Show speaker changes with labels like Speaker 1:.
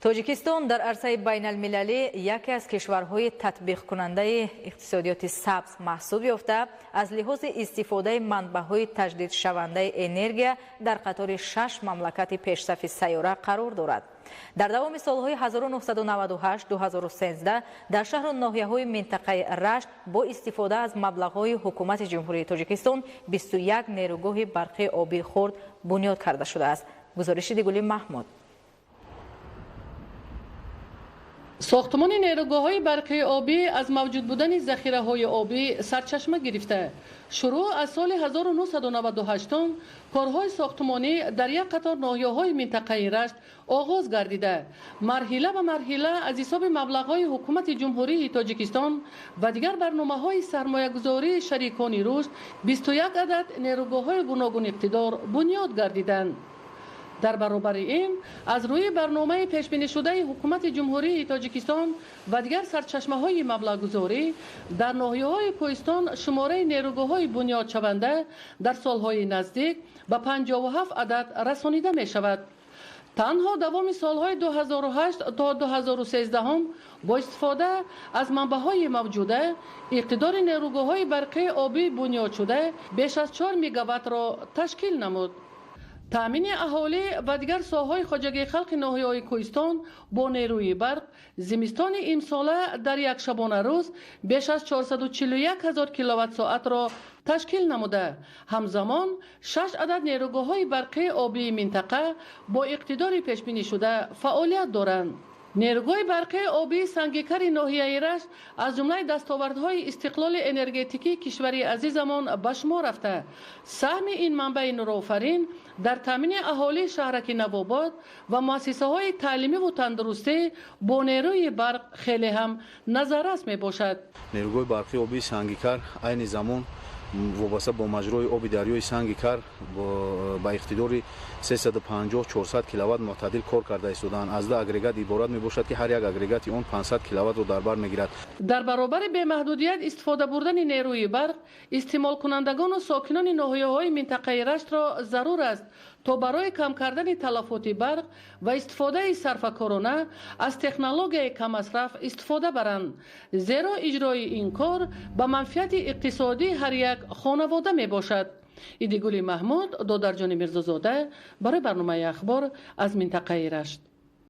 Speaker 1: توجیکستان در عرصه بین المللی یکی از کشورهای تطبیق کننده اقتصادیات سبز محسوب یافته از لحاظ استفاده منبع‌های تجدید شونده انرژی در قطار 6 مملکت پیشرفت سیاره قرار دارد. در دوام سالهای 1998-2013 در شهر و ناحیه‌های منطقه رشت با استفاده از مبلغ‌های حکومت جمهوری تاجیکستان 21 نیروگاه برقی آبی خرد بنیاد کرده شده است. گزارش دیگولی محمود.
Speaker 2: ساختمان نیروگاه‌های برقی آبی از موجود بودن ذخیره‌های آبی سرچشمه گرفته. شروع از سال 1998 کارهای ساختمانی در یک قطار ناحیه‌های منطقه رشت آغاز گردیده. مرحله به مرحله از حساب مبلغ‌های حکومت جمهوری تاجیکستان و دیگر برنامه‌های سرمایه‌گذاری شریکان رشد 21 عدد نیروگاه‌های گوناگون اقتدار بنیاد گردیدند. در برابر این از روی برنامه پیش بینی شده حکومت جمهوری تاجیکستان و دیگر سرچشمه‌های مبلغ‌گذاری در ناحیه‌های کوهستان شماره نیروگاه‌های بنیاد شونده در سال‌های نزدیک به 57 عدد رسانیده می‌شود. تنها دوام سالهای 2008 تا 2013 با استفاده از منبع‌های موجوده اقتدار نیروگاه‌های برقی آبی بنیاد شده بیش از 4 میگاوات را تشکیل نمود. تامین اهالی و دیگر ساحه‌های خواجگی خلق ناحیه‌های کوهستان با نیروی برق زمستان امساله در یک شبانه روز بیش از 441,000 کیلووات ساعت را تشکیل نموده. همزمان 6 عدد نیروگاه‌های برقی آبی منطقه با اقتدار پیش بینی شده فعالیت دارند. نیروگاه برقی آبی سنگیکر ناحیه رشت از جمله دستاوردهای استقلال انرژتیکی کشوری عزیزمان به شمار رفته. سهم این منبع نورآفرین در تامین اهالی شهرک نوآباد و مؤسسه‌های تعلیمی و تندرستی با نیروی برق خیلی هم نظررس می باشد.
Speaker 3: نیروگاه برقی آبی سنگیکر عین زمان وابسته با مجرای آب دریای سنگیکر با اقتدار 350-400 کیلووات معتدل کار کرده ایستادند. از ده اگریگات عبارت می باشد که هر یک اگریگات اون 500 کیلووات را در بر میگیرد. در
Speaker 2: برابر به محدودیت استفاده بردن نیروی برق استعمال کنندگان و ساکنان ناحیه‌های منطقه رشت را ضرور است تا برای کم کردن تلفات برق و استفاده صرفه‌کارانه از تکنولوژی کم مصرف استفاده برند، زیرا اجرای این کار به منفعت اقتصادی هر یک خانواده می باشد. ایدگولی محمود، دادرجان میرزازاده برای برنامه اخبار از منطقه رشت.